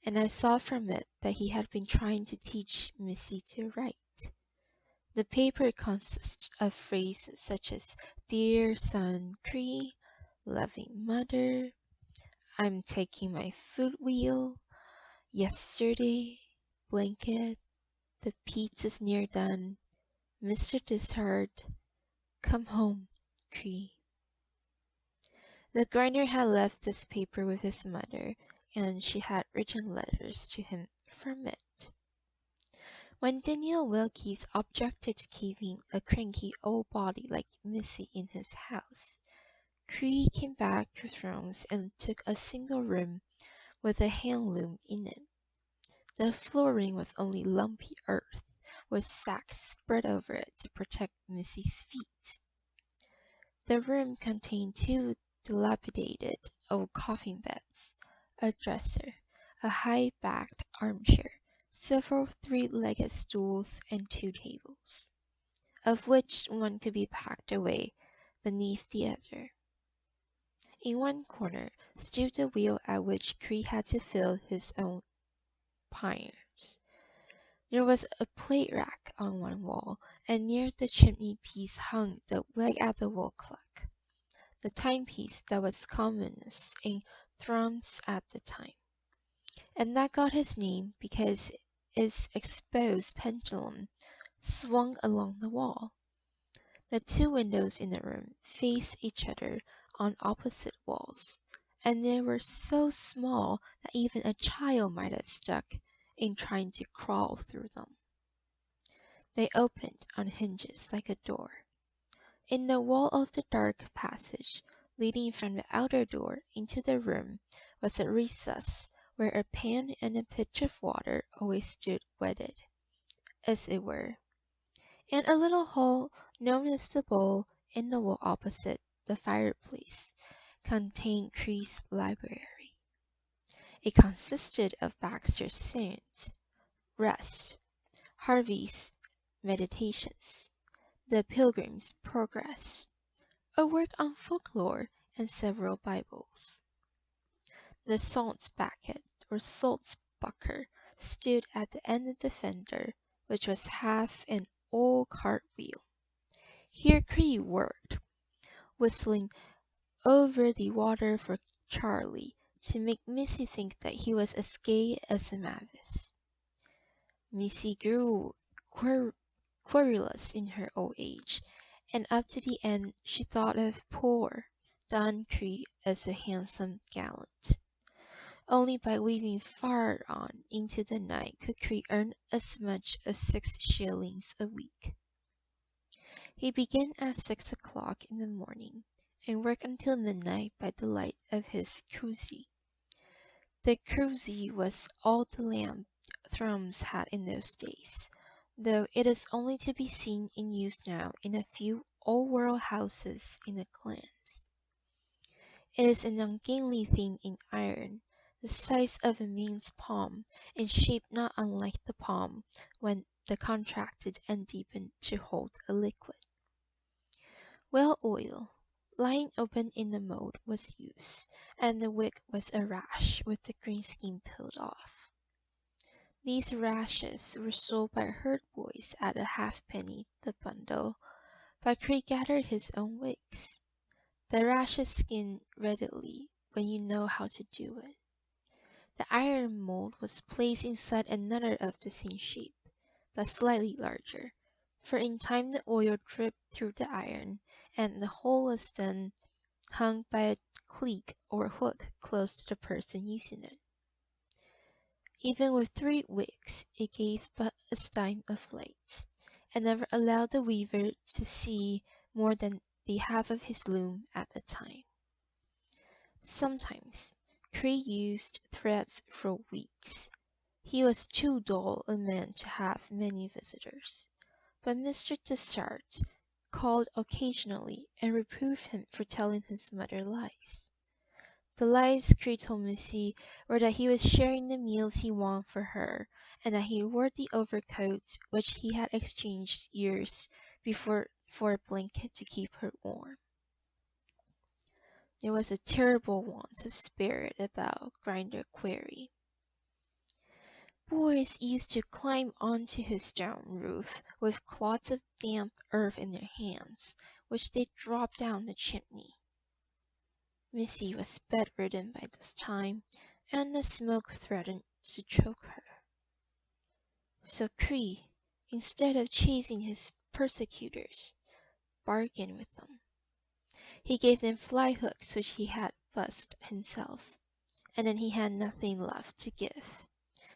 and I saw from it that he had been trying to teach Mysy to write. The paper consists of phrases such as "Dear son Cree," "Loving mother," "I'm taking my foot wheel," "Yesterday," "Blanket," "The pizza's near done," "Mr. Dishart," "Come home, Cree." The grinder had left this paper with his mother, and she had written letters to him from it. When Daniel Wilkes objected to keeping a cranky old body like Mysy in his house, Cree came back to Thrones and took a single room with a hand loom in it. The flooring was only lumpy earth, with sacks spread over it to protect Mysy's feet. The room contained 2 dilapidated old coffin beds, a dresser, a high-backed armchair, several 3-legged stools, and 2 tables, of which one could be packed away beneath the other. In one corner stood the wheel at which Cree had to fill his own pines. There was a plate rack on one wall, and near the chimney-piece hung the wag-at-the-wall clock, the timepiece that was commonest in Thrums at the time, and that got his name because its exposed pendulum swung along the wall. The 2 windows in the room faced each other on opposite walls, and they were so small that even a child might have stuck in trying to crawl through them. They opened on hinges like a door. In the wall of the dark passage leading from the outer door into the room was a recess where a pan and a pitcher of water always stood wetted, as it were, and a little hole known as the bowl in the wall opposite the fireplace contained Cree's library. It consisted of Baxter's Sayings, Rest, Harvey's Meditations, The Pilgrim's Progress, a work on folklore, and several Bibles. The Saltsbucket or Saltzbucker stood at the end of the fender, which was half an old cartwheel. Here Cree worked, whistling over the water for Charlie to make Mysy think that he was as gay as a mavis. Mysy grew querulous in her old age, and up to the end she thought of poor Don Cree as a handsome gallant. Only by weaving far on into the night could Cree earn as much as 6 shillings a week. He began at 6 o'clock in the morning, and worked until midnight by the light of his cruzie. The cruzie was all the lamp Thrums had in those days, though it is only to be seen in use now in a few old-world houses in the glens. It is an ungainly thing in iron, the size of a man's palm, and shaped not unlike the palm when the contracted and deepened to hold a liquid. Well oil, lying open in the mould, was used, and the wick was a rash with the green skin peeled off. These rashes were sold by herd boys at a halfpenny the bundle, but Cree gathered his own wicks. The rashes skin readily when you know how to do it. The iron mould was placed inside another of the same shape, but slightly larger, for in time the oil dripped through the iron, and the whole was then hung by a cleek or hook close to the person using it. Even with 3 wicks it gave but a stime of light, and never allowed the weaver to see more than the half of his loom at a time. Sometimes Cree used threads for weeks. He was too dull a man to have many visitors, but Mr. Dishart called occasionally and reproved him for telling his mother lies. The lies Cree told Mysy were that he was sharing the meals he won for her, and that he wore the overcoat which he had exchanged years before for a blanket to keep her warm. There was a terrible want of spirit about Grinder Queery. boys used to climb onto his stone roof with clods of damp earth in their hands, which they dropped down the chimney. Mysy was bedridden by this time, and the smoke threatened to choke her. So Cree, instead of chasing his persecutors, bargained with them. He gave them fly hooks which he had fussed himself, and then he had nothing left to give.